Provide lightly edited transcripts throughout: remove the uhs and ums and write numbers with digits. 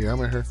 Yeah, I'm in here.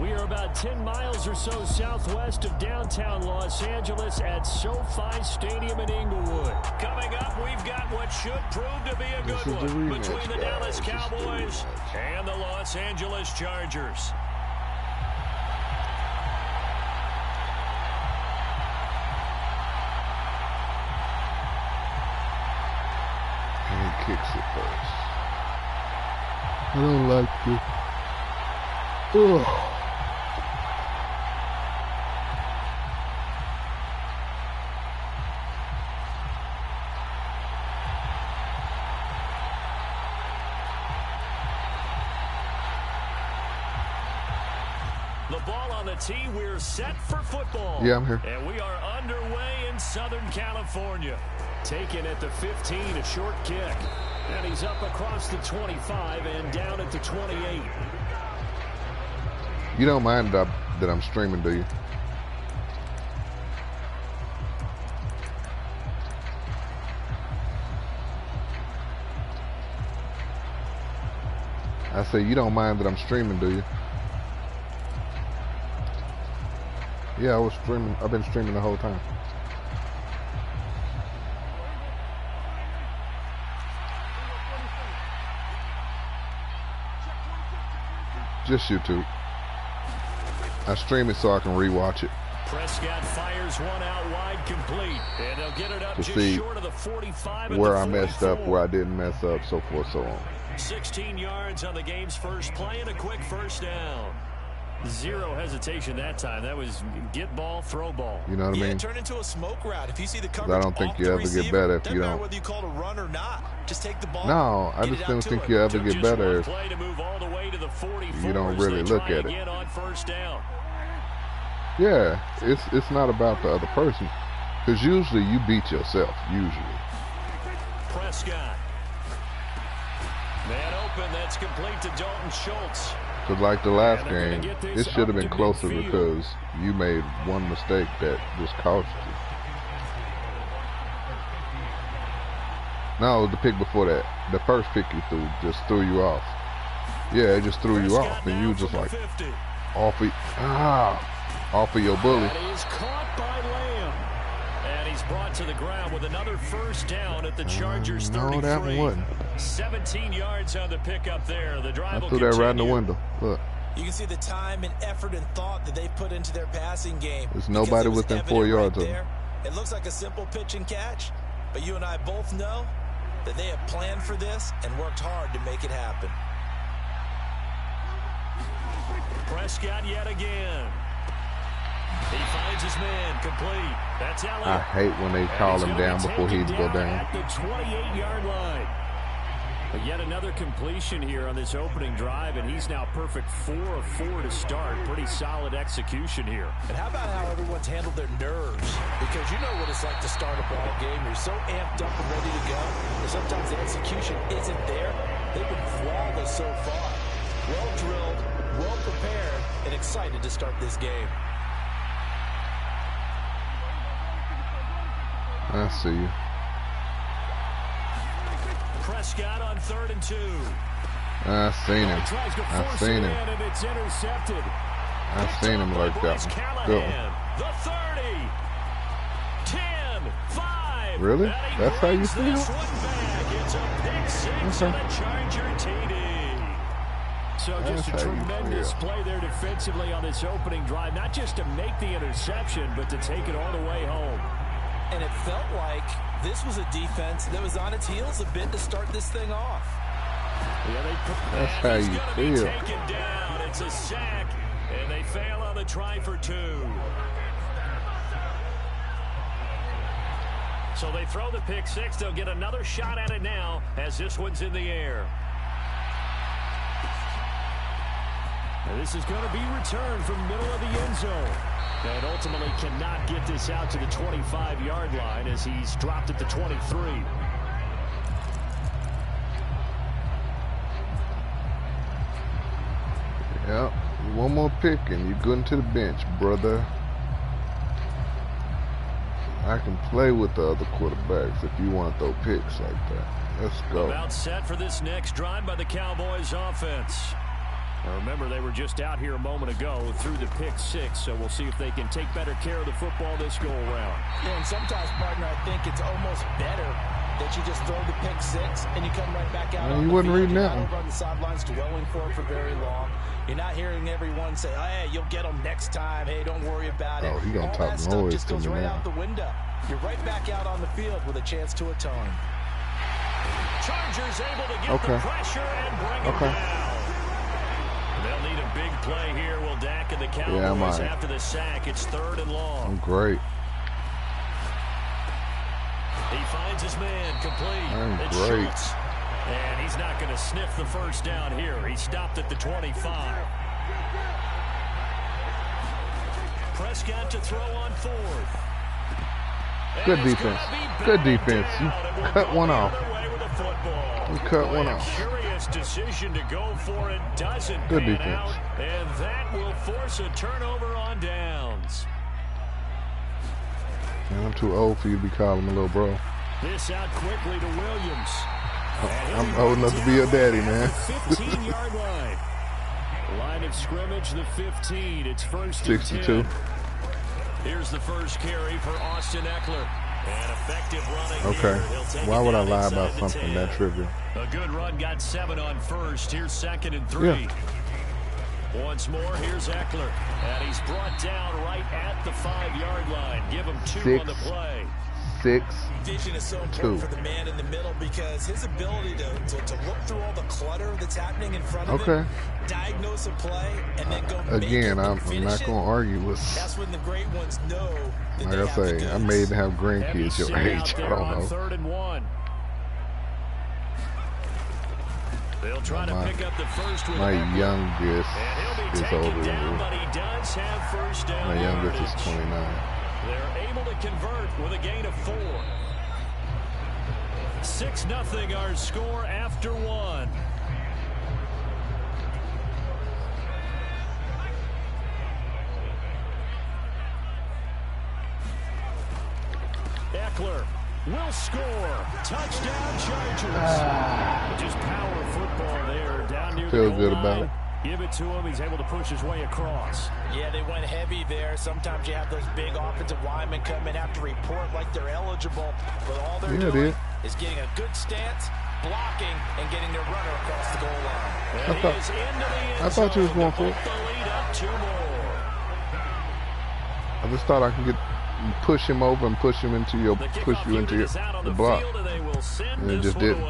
We are about 10 miles or so southwest of downtown Los Angeles at SoFi Stadium in Inglewood. Coming up, we've got what should prove to be a good one between the Dallas Cowboys and the Los Angeles Chargers. And he kicks it first. I don't like this. Ugh. The ball on the tee, we're set for football. Yeah, I'm here. And we are underway in Southern California. Taken at the 15, a short kick. And he's up across the 25 and down at the 28. You don't mind that I'm streaming, do you? I say you don't mind that I'm streaming, do you? Yeah, I was streaming. I've been streaming the whole time. Just YouTube. I stream it so I can rewatch it. Prescott fires one out wide, complete, and they'll get it up to just see short of the 45 where I messed up, where I didn't mess up, so forth, so on. 16 yards on the game's first play and a quick first down. Zero hesitation that time. That was get ball, throw ball. You know what I mean? Turn into a smoke route. If you see the coverage, I don't think you ever get better if you don't. Whether you call it a run or not, just take the ball. No, I just don't think you ever get better if you don't really look at it. On first down. Yeah, it's not about the other person, because usually you beat yourself. Usually. Prescott. Man open. That's complete to Dalton Schultz. Because like the last game, it should have been closer because you made one mistake that just cost you. No, the pick before that. The first pick you threw just threw you off. Yeah, it just threw you off. And you were just like, off of your bully. And he's caught by Lamb. And he's brought to the ground with another first down at the Chargers 33. No, that one wasn't. 17 yards on the pickup there. The drive I threw that right in the window. Look. You can see the time and effort and thought that they put into their passing game. There's nobody within 4 yards of them. It looks like a simple pitch and catch, but you and I both know that they have planned for this and worked hard to make it happen. Prescott yet again. He finds his man, complete. That's Elliott. I hate when they call him down before he go down. At the 28-yard line. But yet another completion here on this opening drive, and he's now perfect 4 of 4 to start. Pretty solid execution here. And how about how everyone's handled their nerves? Because you know what it's like to start a ball game. You're so amped up and ready to go, and sometimes the execution isn't there. They've been flawless so far. Well drilled, well prepared, and excited to start this game. I see you. Prescott on 3rd and 2. I seen him. I seen him. And it's intercepted. I seen him like that one. Good one. The 30. 10, 5. Really? That's how you feel? It's a pick six on a Charger TD. So just a tremendous play there defensively on this opening drive. Not just to make the interception, but to take it all the way home. And it felt like this was a defense that was on its heels a bit to start this thing off. Yeah, that's how you feel. Taken down. It's a sack, and they fail on the try for 2. So they throw the pick 6. They'll get another shot at it now as this one's in the air. And this is going to be returned from middle of the end zone. And ultimately cannot get this out to the 25-yard line as he's dropped at the 23. Yep, one more pick and you're going to the bench, brother. I can play with the other quarterbacks if you want to throw picks like that. Let's go. About set for this next drive by the Cowboys offense. Now remember, they were just out here a moment ago through the pick 6, so we'll see if they can take better care of the football this go-around. Yeah, and sometimes, partner, I think it's almost better that you just throw the pick 6 and you come right back out. You wasn't reading that one. Over on the sidelines dwelling for it for very long. You're not hearing everyone say, hey, you'll get them next time. Hey, don't worry about it. Oh, he gonna All talk that stuff noise just to goes me right now. out the window. You're right back out on the field with a chance to atone. Chargers able to get the pressure and bring it down. They'll need a big play here. Will Dak and the Cowboys after the sack. It's 3rd and long. I'm great. He finds his man complete. It's great. Schultz. And he's not going to sniff the first down here. He stopped at the 25. Prescott to throw on 4th. Good defense. Good defense. You cut one off. You cut one off. Curious decision to go for it. Doesn't good pan defense. Out, and that will force a turnover on downs. Man, I'm too old for you to be calling me little bro. This out quickly to Williams. I'm old enough to be your daddy, man. 15-yard line. Line of scrimmage, the 15. It's 1st and 62. 10. Here's the first carry for Austin Eckler. And effective running here. Why would I lie about something that trivial? A good run, got 7 on first. Here's 2nd and 3. Yeah. Once more, here's Eckler. And he's brought down right at the 5-yard line. Give him 2 on the play. 6, Vision is so important for the man in the middle because his ability to look through all the clutter that's happening in front of him, diagnose a play, and then go again, I'm not going to argue with. That's when the great ones know that like I say, I made to have grandkids your age. I don't know. 3rd and 1. They'll try to pick up the first with my Eckler. youngest is older than you. But he does have first down. My youngest is 29. They're able to convert with a gain of 4. 6-0 our score after 1. Eckler will score. Touchdown Chargers. Just power football there down near the goal good line. about it. Give it to him. He's able to push his way across. Yeah, they went heavy there. Sometimes you have those big offensive linemen come in, have to report like they're eligible. But all they're doing is getting a good stance, blocking, and getting their runner across the goal line. I thought you was going for it. I just thought I could push him over and push him into your the block. And it just didn't.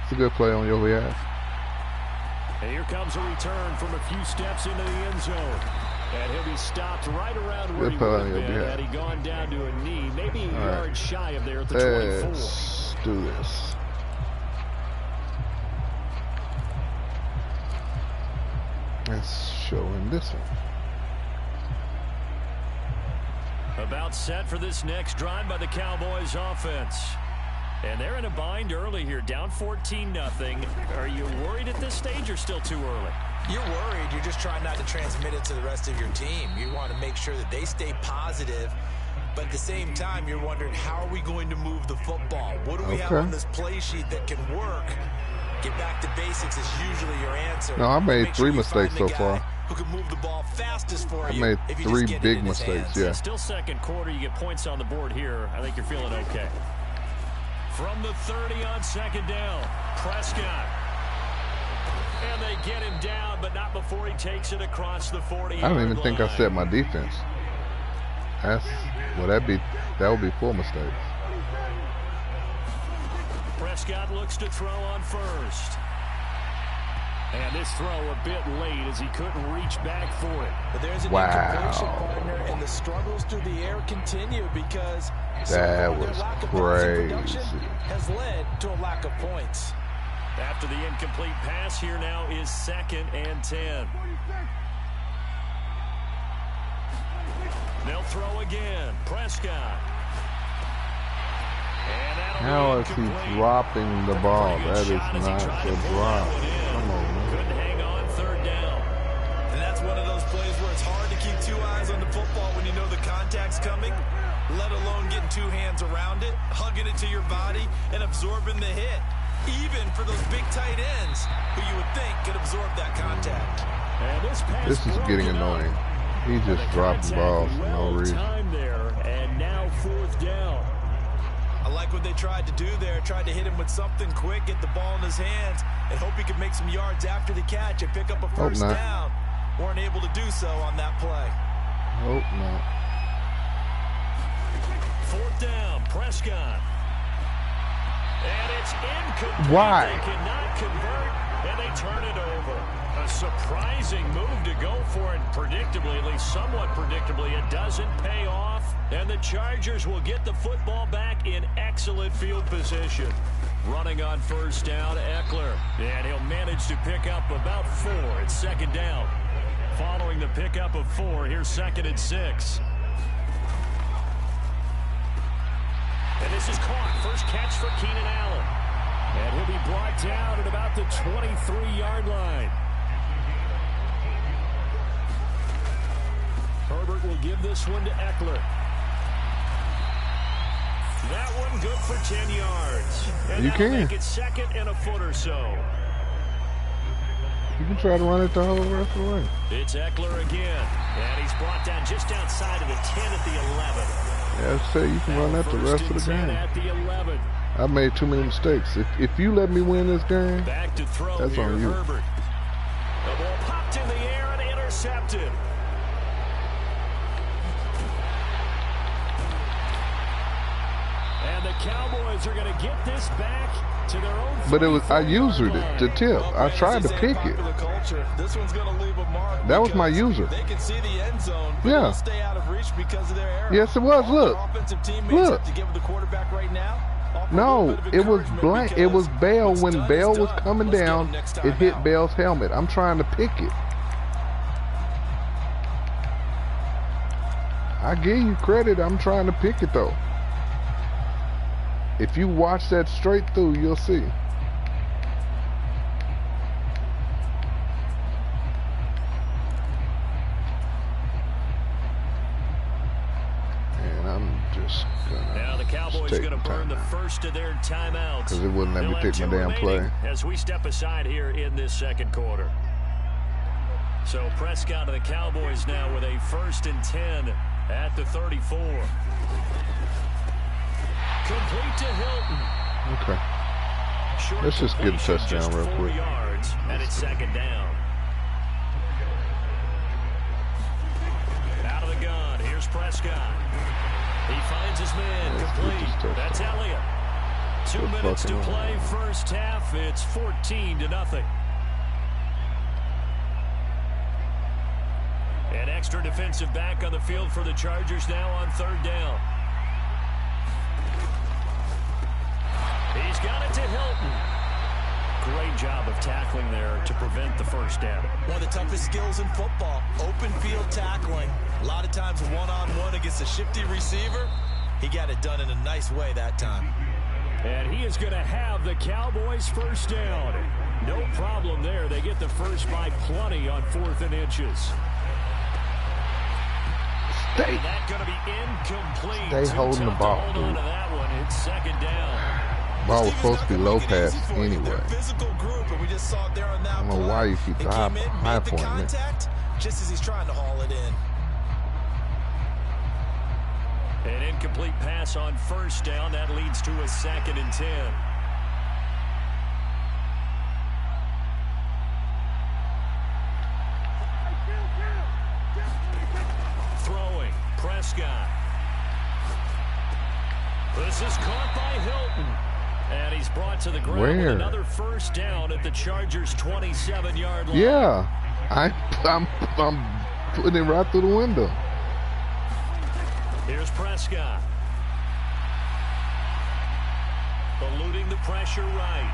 It's a good play on your behalf. And here comes a return from a few steps into the end zone. And he'll be stopped right around where he would have been had he gone down to a knee, maybe a yard shy of there at the 24. Let's do this. Let's show him this one. About set for this next drive by the Cowboys offense. And they're in a bind early here, down 14-0. Are you worried at this stage or still too early? You're worried. You're just trying not to transmit it to the rest of your team. You want to make sure that they stay positive. But at the same time, you're wondering, how are we going to move the football? What do we have on this play sheet that can work? Get back to basics is usually your answer. No, I made 3 mistakes so far. Who can move the ball fastest for you? I made 3 big mistakes, yeah. Still second quarter, you get points on the board here. I think you're feeling okay. From the 30 on 2nd down, Prescott. And they get him down, but not before he takes it across the 40-yard line. I don't even think I set my defense. That would be 4 mistakes. Prescott looks to throw on first. And this throw a bit late as he couldn't reach back for it. But there's an incompletion, partner, and the struggles through the air continue because that was crazy. Has led to a lack of points. After the incomplete pass, here now is 2nd and 10. They'll throw again. Prescott. How is he dropping the ball? That is not a drop. Come on, man. Couldn't hang on 3rd down. And that's one of those plays where it's hard to keep 2 eyes on the football when you know the contact's coming, let alone getting 2 hands around it, hugging it to your body, and absorbing the hit. Even for those big tight ends who you would think could absorb that contact. And this is getting annoying. He just dropped balls for no reason. There, and now 4th down. I like what they tried to do there. Tried to hit him with something quick, get the ball in his hands, and hope he could make some yards after the catch and pick up a first down. Weren't able to do so on that play. Hope not. 4th down, Prescott. And it's incomplete. Why? They cannot convert, and they turn it over. A surprising move to go for it. Predictably, at least somewhat predictably, it doesn't pay off. And the Chargers will get the football back in excellent field position. Running on 1st down, Eckler. And he'll manage to pick up about 4. It's 2nd down. Following the pickup of 4, here's 2nd and 6. And this is caught. First catch for Keenan Allen. And he'll be brought down at about the 23-yard line. Herbert will give this one to Eckler. That one good for 10 yards. And you can make it 2nd and a foot or so. You can try to run it the whole rest of the way. It's Eckler again. And he's brought down just outside of the 10 at the 11. Yeah, I say you can run that the rest of the game. At the 11. I've made too many mistakes. If you let me win this game, back to throw that's here, on you. Herbert. The ball popped in the air and intercepted. And the Cowboys are going to get this back to their own. But I usered it to tip. I tried to pick it. This one's going to leave a mark. That was my user. They can see the end zone, but yeah. Stay out of reach because of their error. Yes, it was. Look. Look. To give the quarterback right now. No, it was blank. It was Bell. When Bell was coming down, it hit Bell's helmet. I'm trying to pick it. I give you credit. I'm trying to pick it, though. If you watch that straight through, you'll see. And I'm just gonna. Now the Cowboys are going to burn the first of their timeouts. Because it wouldn't let me take my damn play. As we step aside here in this 2nd quarter. So Prescott of the Cowboys now with a 1st and 10 at the 34. Complete to Hilton. Okay. Short Let's just get a touchdown real quick. Yards, and it's 2nd down. Out of the gun. Here's Prescott. He finds his man. Complete. That's Elliott. 2 minutes to play. First half. It's 14-0. An extra defensive back on the field for the Chargers now on 3rd down. He's got it to Hilton. Great job of tackling there to prevent the first down. One of the toughest skills in football, open field tackling. A lot of times one-on-one against a shifty receiver. He got it done in a nice way that time. And he is going to have the Cowboys first down. No problem there. They get the first by plenty on 4th and inches. Stay. And that's going to be incomplete. Stay holding the ball, hold dude. on to that one. It's 2nd down. Ball was supposed to be low pass anyway. I don't know why you keep the high point there. Just as he's trying to haul it in. An incomplete pass on 1st down. That leads to a 2nd and 10. This is caught by Hilton. And he's brought to the ground with another first down at the Chargers' 27-yard line. Yeah, I'm putting it right through the window. Here's Prescott. Eluding the pressure right.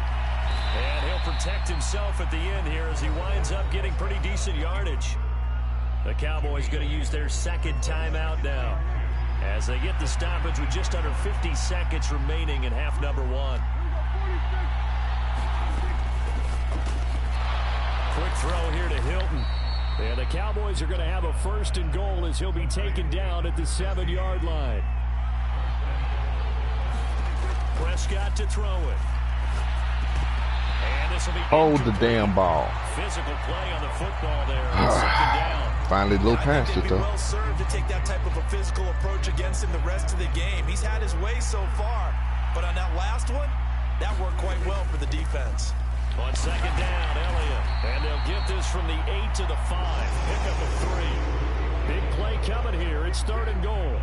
And he'll protect himself at the end here as he winds up getting pretty decent yardage. The Cowboys going to use their second timeout now, as they get the stoppage with just under 50 seconds remaining in half number one. Quick throw here to Hilton. And the Cowboys are going to have a first and goal as he'll be taken down at the 7-yard line. Prescott to throw it. And this will be hold the damn ball. Physical play on the football there. Second down. Finally, low pass it though. Well served to take that type of a physical approach against him the rest of the game. He's had his way so far, but on that last one, that worked quite well for the defense. On second down, Elliott, and they'll get this from the 8 to the 5. Pick up a 3. Big play coming here. It's third and goal.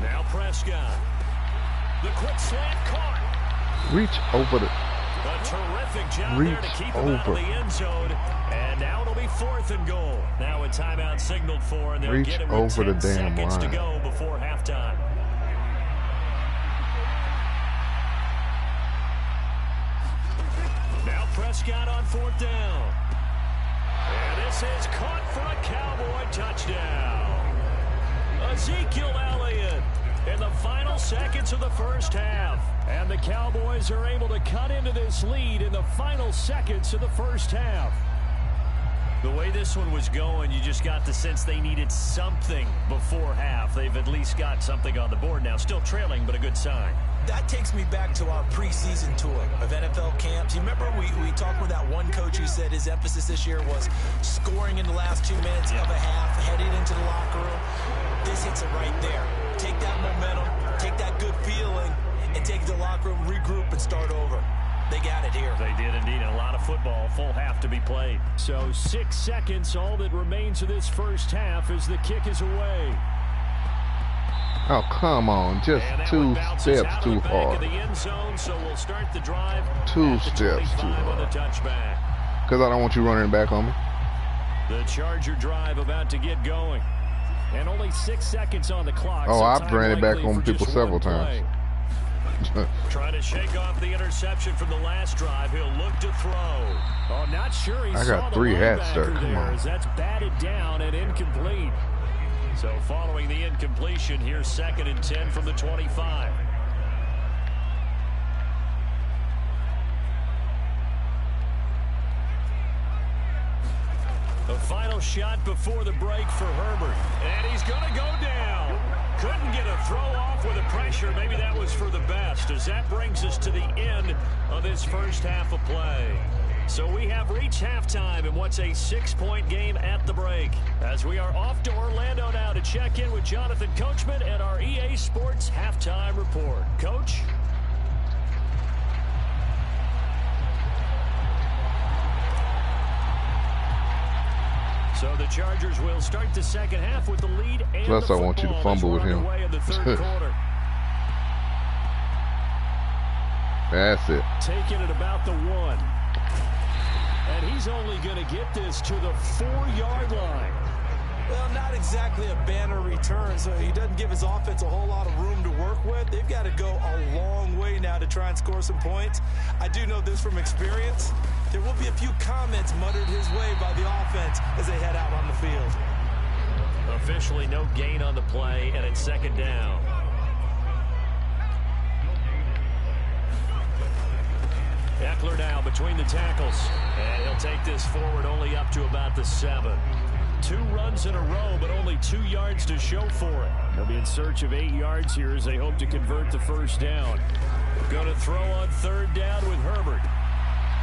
Now Prescott. The quick slant caught. Reach over the. A terrific job there to keep him out of the end zone. And now it'll be fourth and goal. Now a timeout signaled for, and they'll get it with 10 seconds to go before halftime. Now Prescott on fourth down. And this is caught for a Cowboy touchdown. Ezekiel Elliott in the final seconds of the first half. And the Cowboys are able to cut into this lead in the final seconds of the first half. The way this one was going, you just got the sense they needed something before half. They've at least got something on the board now. Still trailing, but a good sign. That takes me back to our preseason tour of NFL camps. You remember we talked with that one coach who said his emphasis this year was scoring in the last 2 minutes of a half, heading into the locker room. This hits it right there. Take that momentum, take that good feeling, and take it to the locker room, regroup, and start over. They got it here. They did indeed. A lot of football, full half to be played. So 6 seconds, all that remains of this first half as the kick is away. Oh, come on. Just 2 steps too hard. So we'll start the drive 2 steps too hard. Because I don't want you running back on me. The Charger drive about to get going. And only 6 seconds on the clock. Oh, so I've ran it back on people several times. Trying to shake off the interception from the last drive. He'll look to throw. Oh, not sure he I got 3 hats, sir. Come on. That's batted down and incomplete. So following the incompletion, here's 2nd and 10 from the 25. The final shot before the break for Herbert. And he's going to go down. Couldn't get a throw off with the pressure. Maybe that was for the best, as that brings us to the end of this first half of play. So we have reached halftime in what's a 6-point game at the break, as we are off to Orlando now to check in with Jonathan Coachman and our EA Sports Halftime Report. Coach? So the Chargers will start the second half with the lead and plus I want you to fumble with him. That's it. Taking it about the 1. And he's only going to get this to the 4-yard line. Well, not exactly a banner return, so he doesn't give his offense a whole lot of room to work with. They've got to go a long way now to try and score some points. I do know this from experience. There will be a few comments muttered his way by the offense as they head out on the field. Officially no gain on the play, and it's 2nd down. Eckler now between the tackles, and he'll take this forward only up to about the 7. 2 runs in a row, but only 2 yards to show for it. They'll be in search of 8 yards here as they hope to convert the first down. Going to throw on 3rd down with Herbert.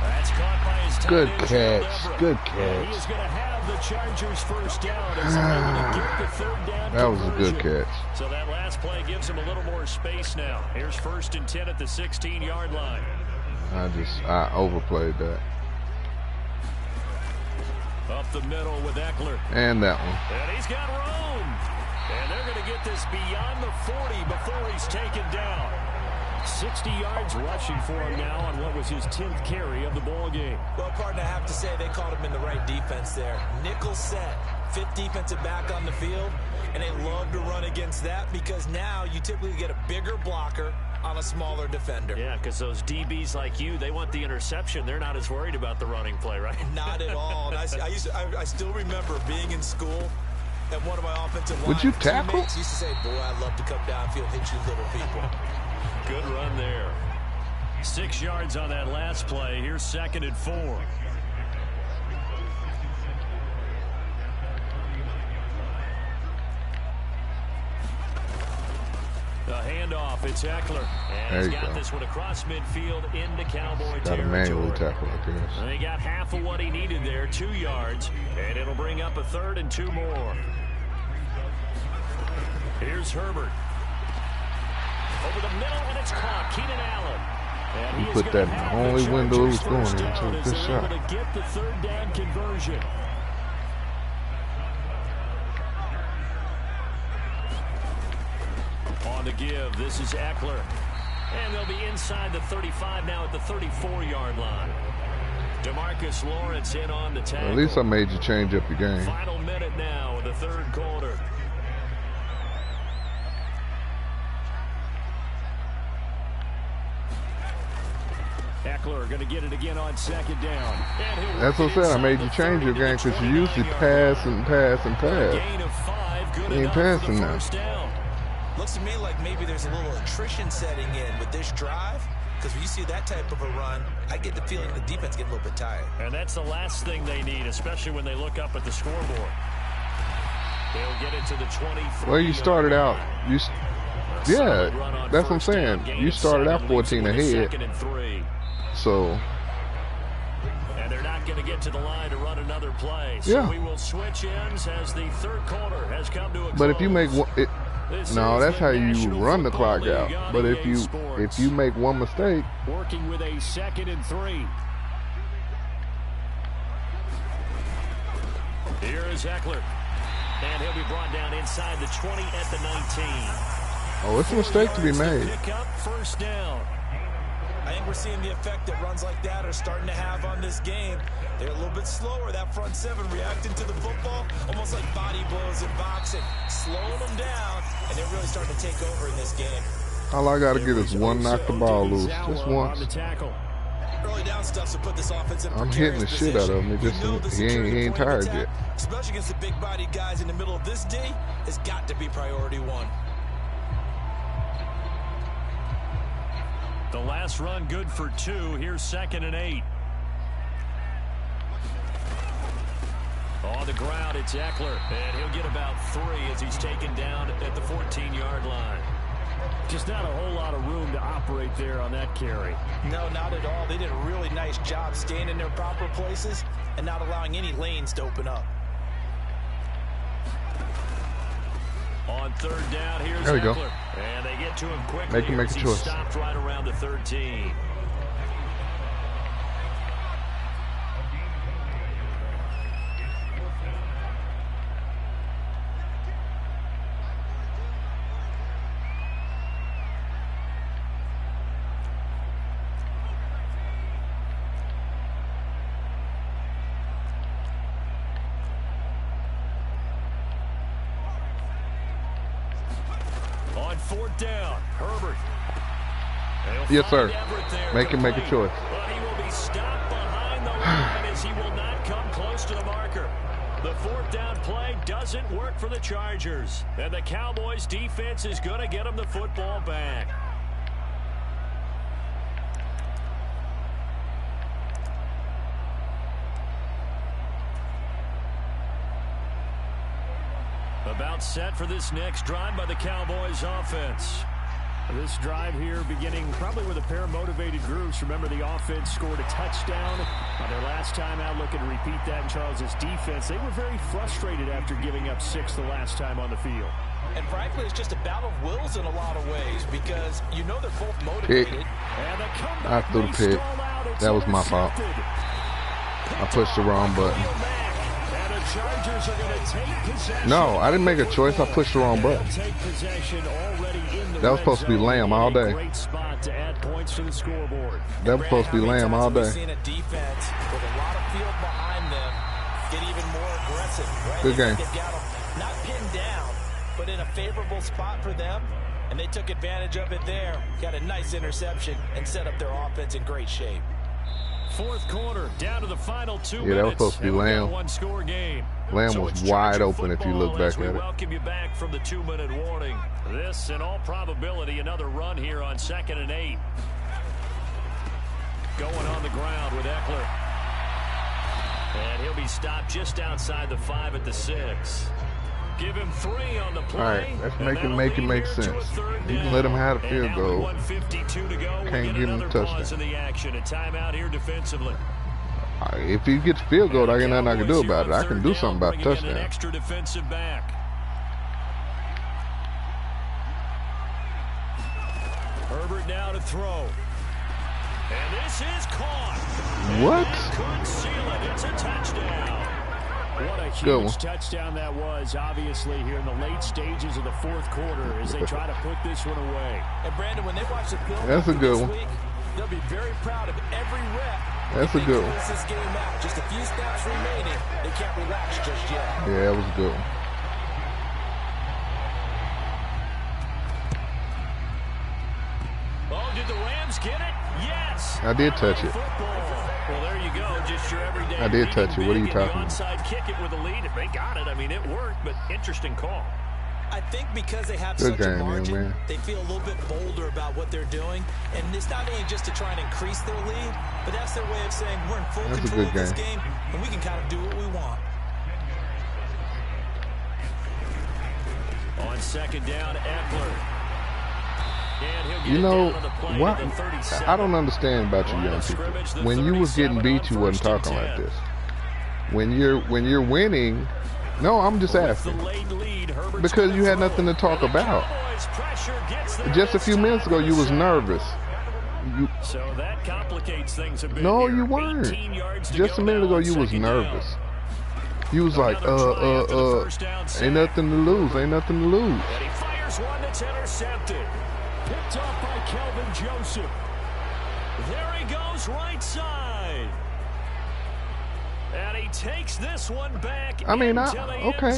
That's caught by his good catch. Good catch. And he is going to have the Chargers first down as they're able to get the 3rd down. That was a good catch. So that last play gives him a little more space now. Here's 1st and 10 at the 16-yard line. I overplayed that. Up the middle with Eckler. And that one. And he's got room. And they're going to get this beyond the 40 before he's taken down. 60 yards rushing for him now on what was his 10th carry of the ball game. Well, partner, I have to say they called him in the right defense there. Nickel set, 5th defensive back on the field, and they love to run against that because now you typically get a bigger blocker on a smaller defender. Yeah, because those DBs like you, they want the interception. They're not as worried about the running play, right? Not at all. And I still remember being in school, and one of my offensive line teammates used to say, boy, I love to come downfield and hit you little people. Good run there. 6 yards on that last play. Here's 2nd and 4. The handoff, it's Eckler. And he's got this one across midfield into Cowboy territory. Got a manual tackle, I guess. And he got half of what he needed there, 2 yards. And it'll bring up a 3rd and 2 more. Here's Herbert. Over the middle, and it's caught. Keenan Allen. And he put that in the only window it was going into. Good shot. Able to get the 3rd down conversion. On the give, this is Eckler. And they'll be inside the 35 now at the 34-yard line. DeMarcus Lawrence in on the tackle. At least I made you change up your game. Final minute now in the 3rd quarter. Eckler going to get it again on 2nd down. That's what I said. I made you change your game because you usually pass and pass and pass. You ain't passing now. Looks to me like maybe there's a little attrition setting in with this drive. Because when you see that type of a run, I get the feeling the defense gets a little bit tired. And that's the last thing they need, especially when they look up at the scoreboard. They'll get it to the 23. Well, you started out. Yeah, that's what I'm saying. You started out 14 ahead. So. And they're not going to get to the line to run another play. So we will switch ends as the 3rd quarter has come to a close. But if you make one, no, that's how you run the clock out. But if you make one mistake, working with a 2nd and 3. Here is Eckler, and he'll be brought down inside the 20 at the 19. Oh, it's a mistake to be made. Pick up 1st down. I think we're seeing the effect that runs like that are starting to have on this game. They're a little bit slower, that front 7 reacting to the football, almost like body blows in boxing, slowing them down, and they're really starting to take over in this game. All I got to get is one knock the ball loose, just once. Early down stuff to put this offense in I'm hitting the shit out of him. It just he ain't tired yet. Especially against the big-bodied guys in the middle of this day, has got to be priority 1. The last run good for 2. Here's 2nd and 8. On the ground, it's Eckler. And he'll get about 3 as he's taken down at the 14-yard line. Just not a whole lot of room to operate there on that carry. No, not at all. They did a really nice job staying in their proper places and not allowing any lanes to open up. On 3rd down, here's there we Eckler. Go. And they get to him quickly. Make a choice. Stopped right around the 13. On 4th down, Herbert. Yes, sir. Make a choice. But he will be stopped behind the line as he will not come close to the marker. The 4th down play doesn't work for the Chargers. And the Cowboys defense is going to get them the football back. About set for this next drive by the Cowboys offense. This drive here beginning probably with a pair of motivated groups. Remember, the offense scored a touchdown on their last time out. Looking to repeat that in Charles's defense. They were very frustrated after giving up 6 the last time on the field. And frankly, it's just a battle of wills in a lot of ways because you know they're both motivated. Pick. I threw the pick. That was my fault. I pushed the wrong button. And a Chargers are going to take possession. No, I didn't make a choice. I pushed the wrong button. That was supposed to be Lamb all day. Great spot to add points to the scoreboard. That was supposed to be Lamb all day. We've seen a defense with a lot of field behind them get even more aggressive. Right? Good game. They've got them not pinned down, but in a favorable spot for them, and they took advantage of it there. Got a nice interception and set up their offense in great shape. Fourth quarter, down to the final 2 minutes. Yeah, that was supposed to be Lamb. One-score game. Lamb was wide open if you look back at it. Welcome you back from the 2-minute warning. This, in all probability, another run here on 2nd and 8. Going on the ground with Eckler. And he'll be stopped just outside the 5 at the 6. Give him 3 on the play. All right, let's make it make sense. You can let him have a field goal. Can't give him a touchdown. A timeout here defensively. If he gets field goal, I ain't nothing I can do about it. I can do something about the touchdown. Extra defensive back. Herbert now to throw. And this is caught. What? Couldn't seal it. It's a touchdown. What a huge touchdown that was, obviously, here in the late stages of the fourth quarter as they try to put this one away. And, Brandon, when they watch the film that's a good one. Week, they'll be very proud of every rep. That's a good one. This game out. Just a few snaps remaining. They can't relax just yet. Yeah, that was a good one. Oh, did the Rams get it? Yes. I did touch it. Well, there you go. Just your everyday. I did touch it. What are you talking about? Onside kick it with a lead. If they got it, I mean, it worked, but interesting call. I think because they have Good such game, a margin, man. they feel a little bit bolder about what they're doing. And it's not only just to try and increase their lead, but that's their way of saying we're in full control of this game, and we can kind of do what we want. On 2nd down, Eckler. You know, what? I don't understand about you young people. When you was getting beat, you wasn't talking like this. When you're winning, no, I'm just asking. Because you had nothing to talk about. Just a few minutes ago, you was nervous. So that complicates things a bit. No, you weren't. Just a minute ago, you was nervous. You was like, ain't nothing to lose, ain't nothing to lose. And he fires one that's intercepted. Picked off by Kelvin Joseph. There he goes, right side. And he takes this one back. I mean, okay.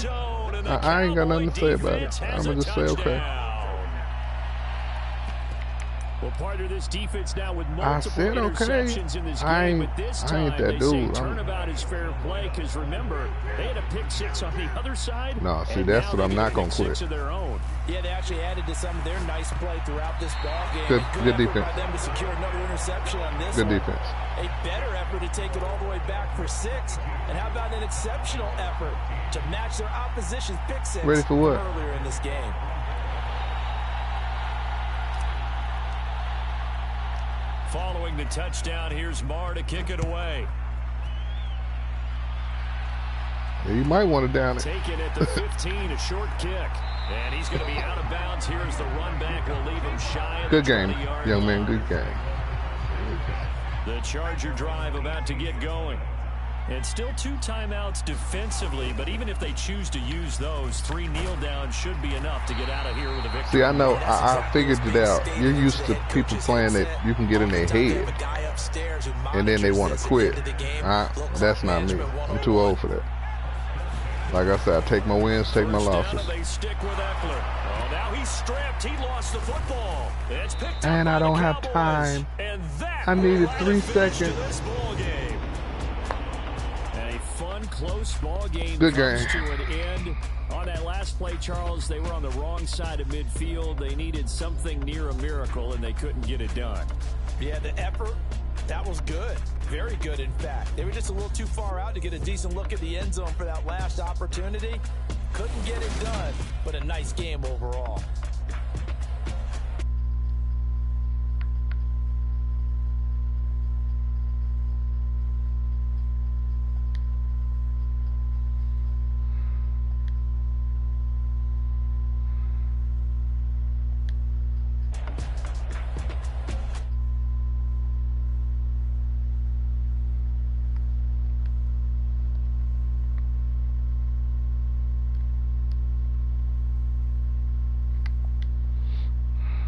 I ain't got nothing to say about it. I'm going to just say, okay. Well, part of this defense now with multiple interceptions in this game, but this time that dude. Turnabout is fair play because remember they had a pick 6 on the other side. No, see, that's what I'm not gonna quit. Yeah, they actually added to some of their nice play throughout this ball game. Good defense. By them to secure another interception on this. Good defense. A better effort to take it all the way back for 6, and how about an exceptional effort to match their opposition's pick 6? Ready for what? Earlier in this game. Following the touchdown, here's Marr to kick it away. Yeah, you might want to down it. Taken at the 15, a short kick. And he's going to be out of bounds here as the run back will leave him shy of the 20-yard young man, line. good game. The Charger drive about to get going. And still 2 timeouts defensively, but even if they choose to use those, 3 kneel downs should be enough to get out of here with a victory. See, I know, I figured it out. You're used to people playing that you can get in their head, and then they want to quit. That's not me. I'm too old for that. Like I said, I take my wins, take my losses. They stick with Eckler. Oh, now he's stripped. He lost the football. It's picked up and I don't by the have Cowboys. time. And that I needed 3 seconds. Close ball game. Good game. To an end. On that last play, Charles, they were on the wrong side of midfield. They needed something near a miracle, and they couldn't get it done. Yeah, the effort, that was good. Very good, in fact. They were just a little too far out to get a decent look at the end zone for that last opportunity. Couldn't get it done, but a nice game overall.